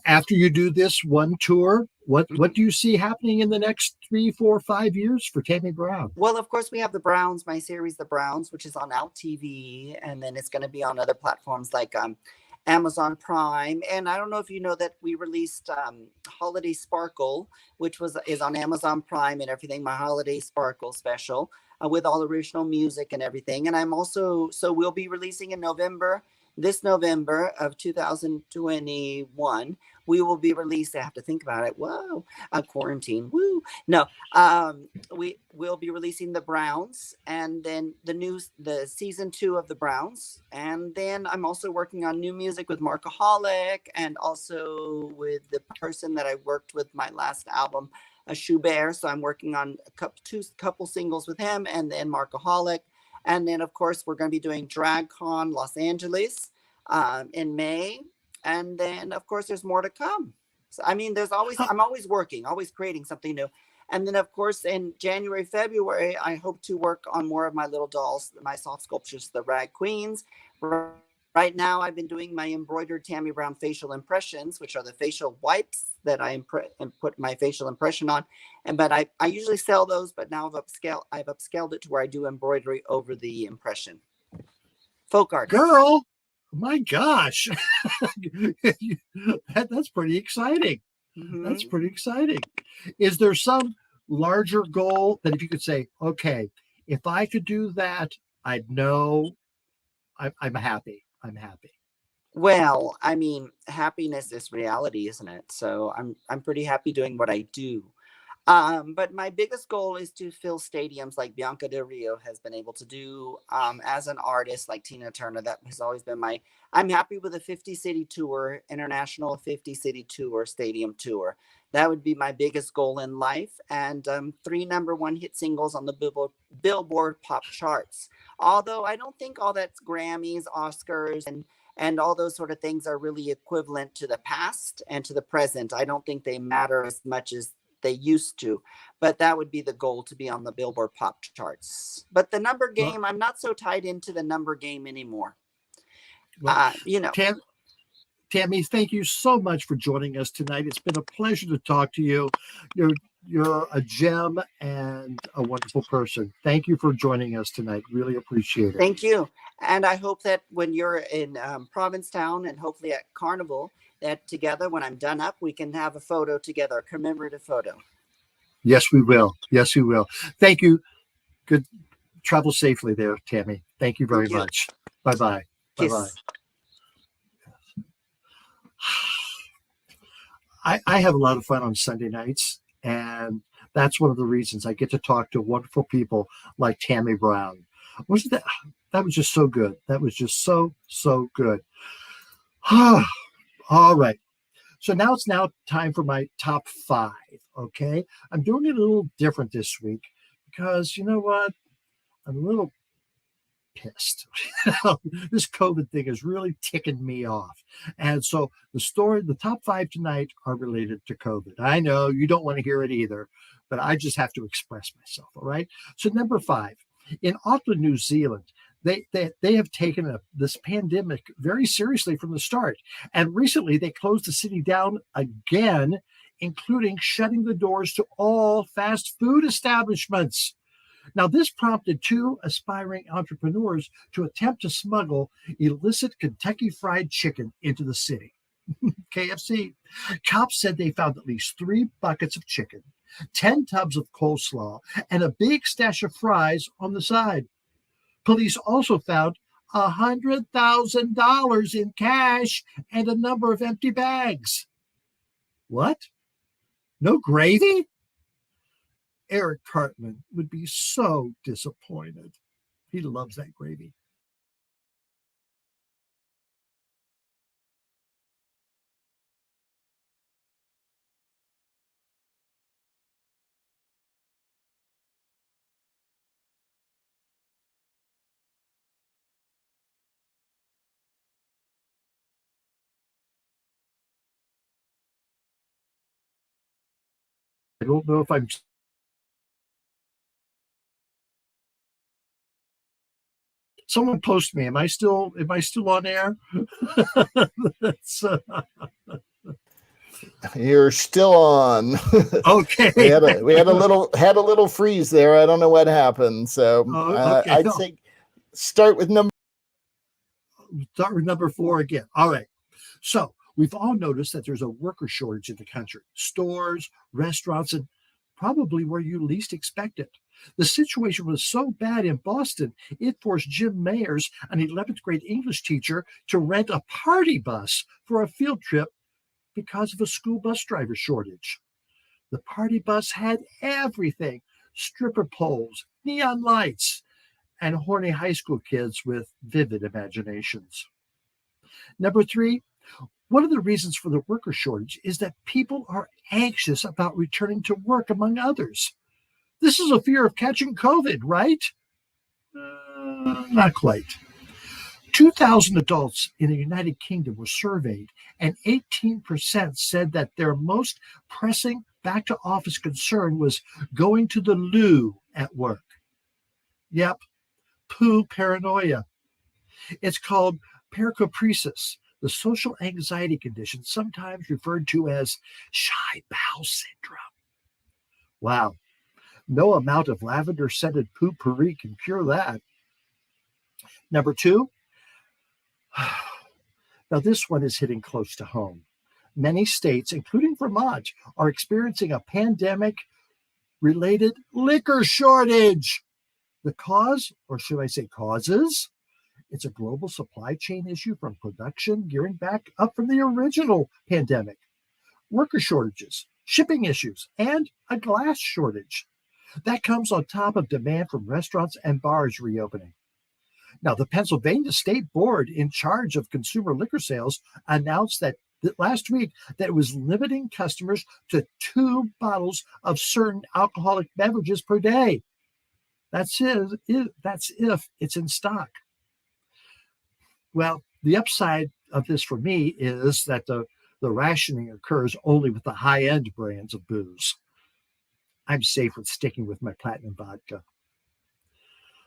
After you do this one tour, what do you see happening in the next 3, 4, 5 years for Tammie Brown? Well, of course, we have The Browns, my series, The Browns, which is on Out TV, and then it's going to be on other platforms like Amazon Prime. And I don't know if you know that we released Holiday Sparkle, which is on Amazon Prime and everything, my Holiday Sparkle special with all original music and everything. And we'll be releasing in this November of 2021, we will be released. I have to think about it. Whoa, quarantine. Woo. No, we will be releasing The Browns and then the season 2 of The Browns. And then I'm also working on new music with Markaholic and also with the person that I worked with my last album, Schubert. So I'm working on a couple singles with him and then Markaholic. And then, of course, we're going to be doing DragCon Los Angeles in May. And then, of course, there's more to come. So, I'm always working, always creating something new. And then, of course, in January, February, I hope to work on more of my little dolls, my soft sculptures, the Rag Queens. Right now, I've been doing my embroidered Tammie Brown facial impressions, which are the facial wipes that I put my facial impression on. But I usually sell those, but now I've upscaled it to where I do embroidery over the impression. Folk art. Girl, my gosh, that's pretty exciting. That's pretty exciting. Is there some larger goal that if you could say, okay, if I could do that, I'd know I'm happy. I'm happy. Well, I mean, happiness is reality, isn't it? So I'm pretty happy doing what I do. But my biggest goal is to fill stadiums like Bianca Del Rio has been able to do. As an artist like Tina Turner, that has always been I'm happy with a 50 city tour, international 50 city tour, stadium tour. That would be my biggest goal in life. And 3 number 1 hit singles on the Billboard pop charts. Although I don't think all that's Grammys, Oscars, and all those sort of things are really equivalent to the past and to the present. I don't think they matter as much as they used to, but that would be the goal, to be on the Billboard pop charts. But the number game, I'm not so tied into the number game anymore. Tammy, thank you so much for joining us tonight. It's been a pleasure to talk to you. You're a gem and a wonderful person. Thank you for joining us tonight. Really appreciate it. Thank you. And I hope that when you're in Provincetown and hopefully at Carnival, that together, when I'm done up, we can have a photo together, a commemorative photo. Yes, we will. Yes, we will. Thank you. Good. Travel safely there, Tammy. Thank you very much. Bye-bye. Bye-bye. I have a lot of fun on Sunday nights, and that's one of the reasons I get to talk to wonderful people like Tammie Brown. Wasn't that? That was just so good. That was just so good. All right. So now it's time for my top 5. Okay. I'm doing it a little different this week because you know what? I'm a little pissed. This COVID thing is really ticking me off. And so the top 5 tonight are related to COVID. I know you don't want to hear it either, but I just have to express myself. All right. So number 5, in Auckland, New Zealand, they have taken this pandemic very seriously from the start. And recently they closed the city down again, including shutting the doors to all fast food establishments. Now, this prompted 2 aspiring entrepreneurs to attempt to smuggle illicit Kentucky Fried Chicken into the city. KFC. Cops said they found at least 3 buckets of chicken, 10 tubs of coleslaw, and a big stash of fries on the side. Police also found $100,000 in cash and a number of empty bags. What? No gravy? Eric Cartman would be so disappointed. He loves that gravy. I don't know if I'm. Someone post me. Am I still on air? You're still on. Okay. we had a little freeze there. I don't know what happened. So okay. I'd say start with number 4 again. All right. So we've all noticed that there's a worker shortage in the country. Stores, restaurants, and probably where you least expect it. The situation was so bad in Boston, it forced Jim Mayers, an 11th grade English teacher, to rent a party bus for a field trip because of a school bus driver shortage. The party bus had everything: stripper poles, neon lights, and horny high school kids with vivid imaginations. Number 3, one of the reasons for the worker shortage is that people are anxious about returning to work, among others. This is a fear of catching COVID, right? Not quite. 2,000 adults in the United Kingdom were surveyed, and 18% said that their most pressing back-to-office concern was going to the loo at work. Yep, poo paranoia. It's called pericopresis, the social anxiety condition sometimes referred to as shy bowel syndrome. Wow. No amount of lavender-scented potpourri can cure that. Number 2. Now, this one is hitting close to home. Many states, including Vermont, are experiencing a pandemic-related liquor shortage. The cause, or should I say causes? It's a global supply chain issue from production gearing back up from the original pandemic. Worker shortages, shipping issues, and a glass shortage. That comes on top of demand from restaurants and bars reopening. Now, the Pennsylvania State Board in charge of consumer liquor sales announced that last week that it was limiting customers to 2 bottles of certain alcoholic beverages per day. That's if it's in stock. Well, the upside of this for me is that the rationing occurs only with the high-end brands of booze. I'm safe with sticking with my platinum vodka.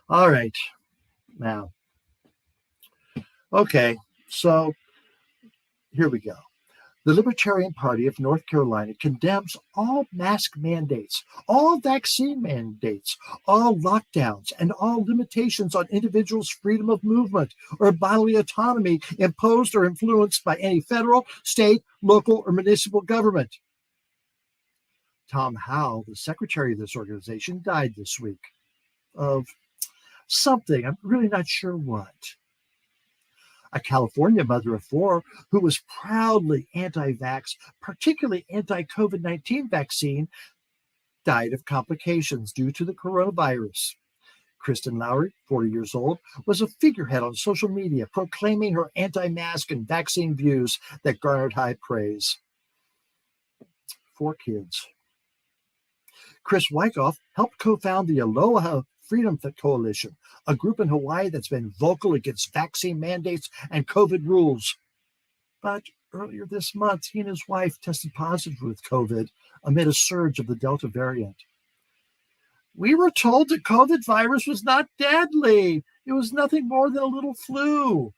All right. Now, okay, so here we go. The Libertarian Party of North Carolina condemns all mask mandates, all vaccine mandates, all lockdowns, and all limitations on individuals' freedom of movement or bodily autonomy imposed or influenced by any federal, state, local, or municipal government. Tom Howell, the secretary of this organization, died this week of something. I'm really not sure what. A California mother of 4 who was proudly anti-vax, particularly anti-COVID-19 vaccine, died of complications due to the coronavirus. Kristen Lowry, 40 years old, was a figurehead on social media proclaiming her anti-mask and vaccine views that garnered high praise. 4 kids. Chris Wyckoff helped co-found the Aloha Freedom Coalition, a group in Hawaii that's been vocal against vaccine mandates and COVID rules. But earlier this month, he and his wife tested positive with COVID amid a surge of the Delta variant. We were told the COVID virus was not deadly. It was nothing more than a little flu.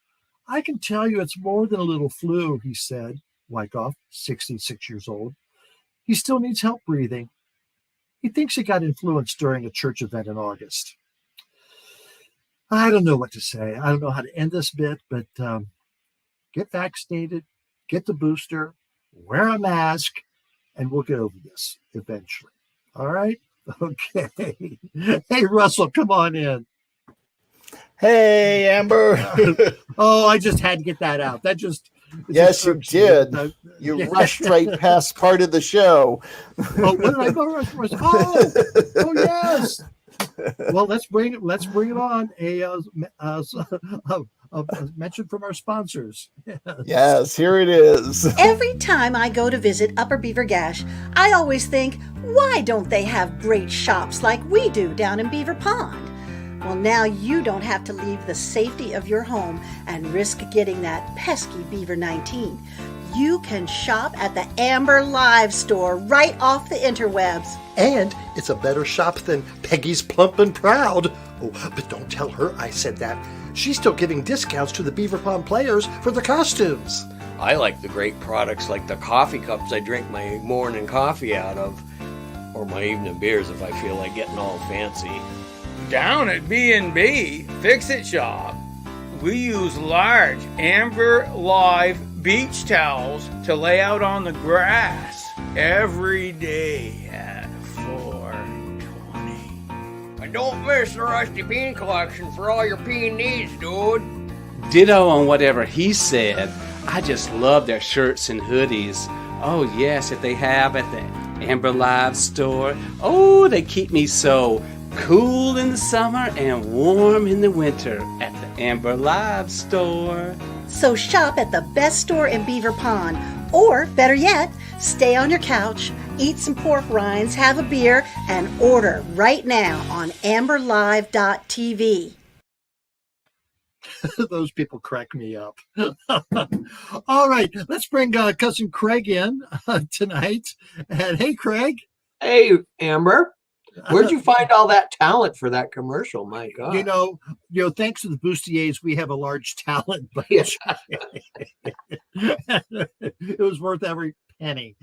I can tell you it's more than a little flu, he said, Wyckoff, 66 years old. He still needs help breathing. He thinks he got influenced during a church event in August. I don't know what to say. I don't know how to end this bit, but get vaccinated, get the booster, wear a mask, and we'll get over this eventually. All right? Okay. Hey, Russell, come on in. Hey, Amber. Oh, I just had to get that out. That just... Yes, you did. You rushed right past part of the show. Oh, what did I go rush? Oh, yes. Well, let's bring it on. A mention from our sponsors. Yes, here it is. Every time I go to visit Upper Beaver Gash, I always think, why don't they have great shops like we do down in Beaver Pond? Well, now you don't have to leave the safety of your home and risk getting that pesky Beaver 19. You can shop at the Amber Live store right off the interwebs. And it's a better shop than Peggy's Plump and Proud. Oh, but don't tell her I said that. She's still giving discounts to the Beaver Pond players for the costumes. I like the great products like the coffee cups I drink my morning coffee out of, or my evening beers if I feel like getting all fancy. Down at B&B Fix-It Shop, we use large Amber Live beach towels to lay out on the grass every day at $4.20. And don't miss the Rusty Bean collection for all your bean needs, dude. Ditto on whatever he said. I just love their shirts and hoodies. Oh yes, that they have at the Amber Live store. Oh, they keep me so cool in the summer and warm in the winter at the Amber Live store. So shop at the best store in Beaver Pond, or better yet, stay on your couch, eat some pork rinds, have a beer, and order right now on amberlive.tv. Those people crack me up. All right, let's bring cousin Craig in tonight. And hey, Craig. Hey, Amber. Where'd you find all that talent for that commercial? My God. You know, thanks to the Bustiers, we have a large talent bunch. It was worth every penny.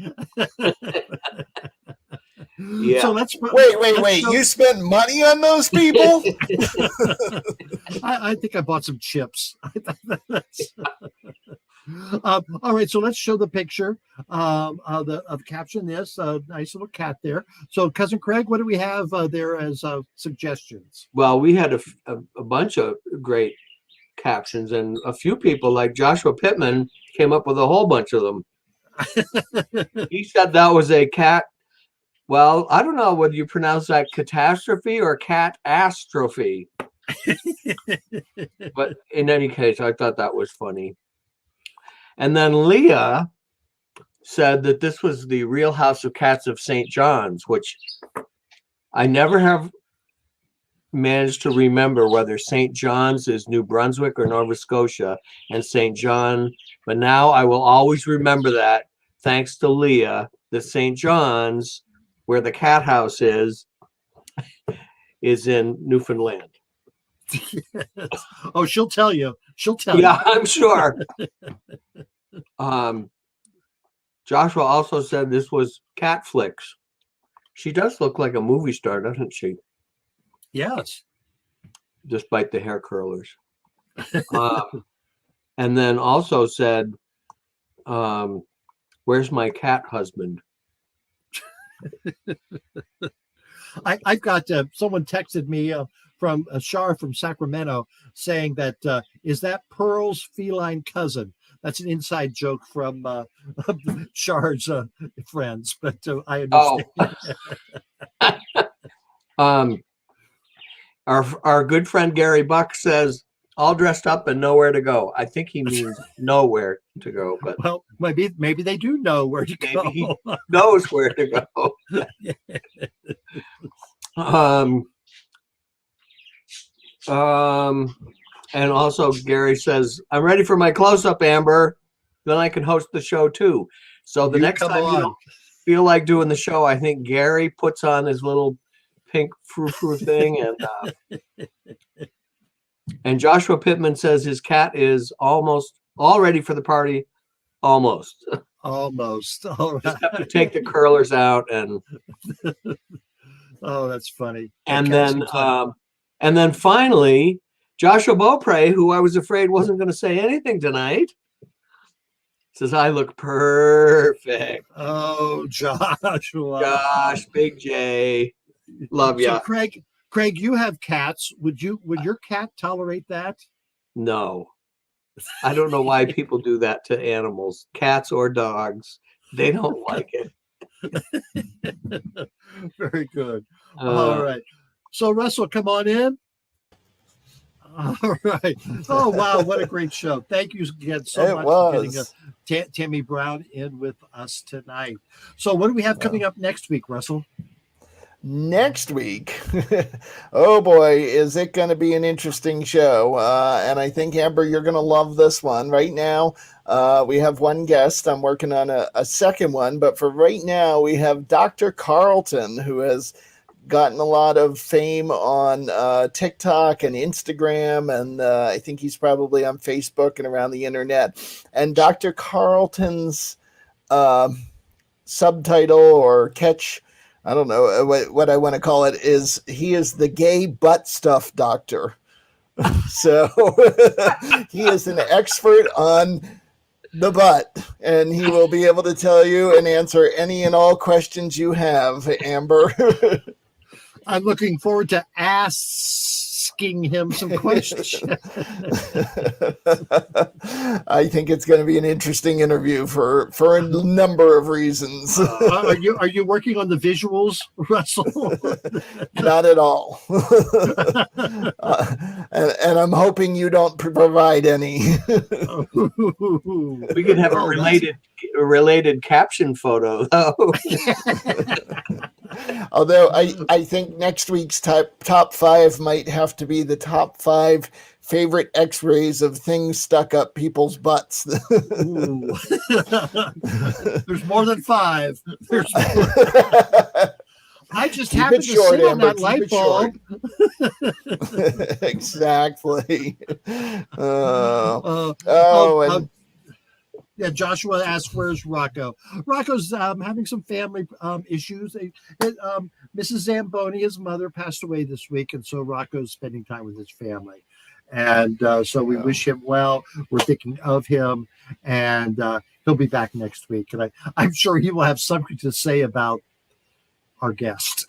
Yeah. So let's wait. You spent money on those people? I think I bought some chips. All right, so let's show the picture of caption this nice little cat there. So, Cousin Craig, what do we have there as suggestions? Well, we had a bunch of great captions, and a few people like Joshua Pittman came up with a whole bunch of them. He said that was a cat. Well, I don't know whether you pronounce that catastrophe or catastrophe. But in any case, I thought that was funny. And then Leah said that this was the Real House of Cats of St. John's, which I never have managed to remember whether St. John's is New Brunswick or Nova Scotia and St. John. But now I will always remember that, thanks to Leah, that St. John's, where the cat house is in Newfoundland. Oh, she'll tell you. Yeah, I'm sure. Joshua also said this was Cat Flicks. She does look like a movie star, doesn't she? Yes. Despite the hair curlers. And then also said, where's my cat husband? I've got someone texted me from Shar from Sacramento saying that is that Pearl's feline cousin? That's an inside joke from Shar's friends, but I understand. Our good friend Gary Buck says all dressed up and nowhere to go. I think he means nowhere to go, but well, maybe they do know where to go. Maybe he knows where to go. And also Gary says, I'm ready for my close-up, Amber. Then I can host the show too. So the next time you don't feel like doing the show, I think Gary puts on his little pink frou-frou thing, and Joshua Pittman says his cat is almost all ready for the party. Almost. All right. Just have to take the curlers out and oh, that's funny. And then finally, Joshua Beaupre, who I was afraid wasn't going to say anything tonight, says I look perfect. Oh, Joshua. Gosh, Big J. Love ya. So Craig, you have cats. Would your cat tolerate that? No. I don't know why people do that to animals, cats or dogs. They don't like it. Very good. All right. So Russell, come on in. All right. Oh, wow. What a great show. Thank you again so much for getting Tammie Brown in with us tonight. So what do we have coming up next week, Russell? Next week, oh boy, is it going to be an interesting show. And I think, Amber, you're going to love this one. Right now, we have one guest. I'm working on a second one. But for right now, we have Dr. Carlton, who has gotten a lot of fame on TikTok and Instagram. And I think he's probably on Facebook and around the internet. And Dr. Carlton's subtitle or catch, I don't know what I want to call it, is he is the gay butt stuff doctor. So he is an expert on the butt, and he will be able to tell you and answer any and all questions you have, Amber. I'm looking forward to asking him some questions. I think it's going to be an interesting interview for a number of reasons. Are you working on the visuals, Russell? Not at all. And I'm hoping you don't provide any. We could have a related caption photo, though. Although I think next week's top 5 might have to be the top 5 favorite x-rays of things stuck up people's butts. There's more than 5. There's more. I just happened to sit on that light bulb. Exactly. Yeah, Joshua asked, where's Rocco? Rocco's having some family issues. Mrs. Zamboni, his mother, passed away this week, and so Rocco's spending time with his family. And so we wish him well. We're thinking of him, and he'll be back next week. And I'm sure he will have something to say about our guest.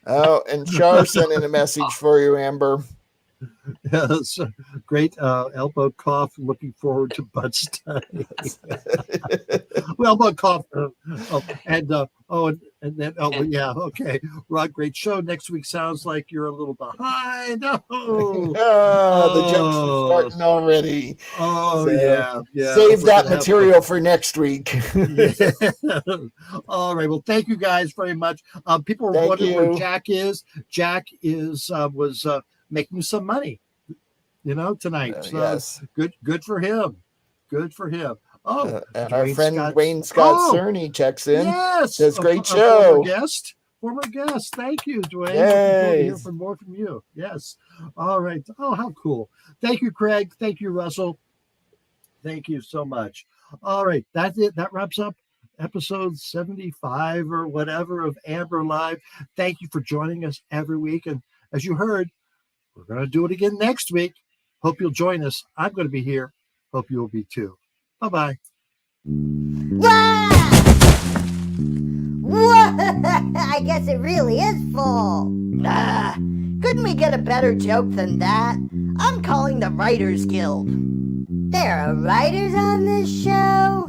Oh, and Char sent in a message for you, Amber. Yes, great elbow cough. Looking forward to butt study. Well, elbow cough. Yeah, okay. Rod, great show. Next week sounds like you're a little behind. The jokes are starting already. Oh, So, yeah. Save that material for next week. All right. Well, thank you guys very much. People were wondering where Jack is. Jack was making some money, tonight. So yes. Good for him. Good for him. Oh, and our friend Wayne Scott Cerny checks in. Yes. Says great show. Former guest. Thank you, Dwayne. Yay. Looking forward to hear more from you. Yes. All right. Oh, how cool. Thank you, Craig. Thank you, Russell. Thank you so much. All right. That's it. That wraps up episode 75 or whatever of Amber Live. Thank you for joining us every week. And as you heard, we're going to do it again next week. Hope you'll join us. I'm going to be here. Hope you'll be too. Bye-bye. I guess it really is full. Couldn't we get a better joke than that? I'm calling the Writers Guild. There are writers on this show?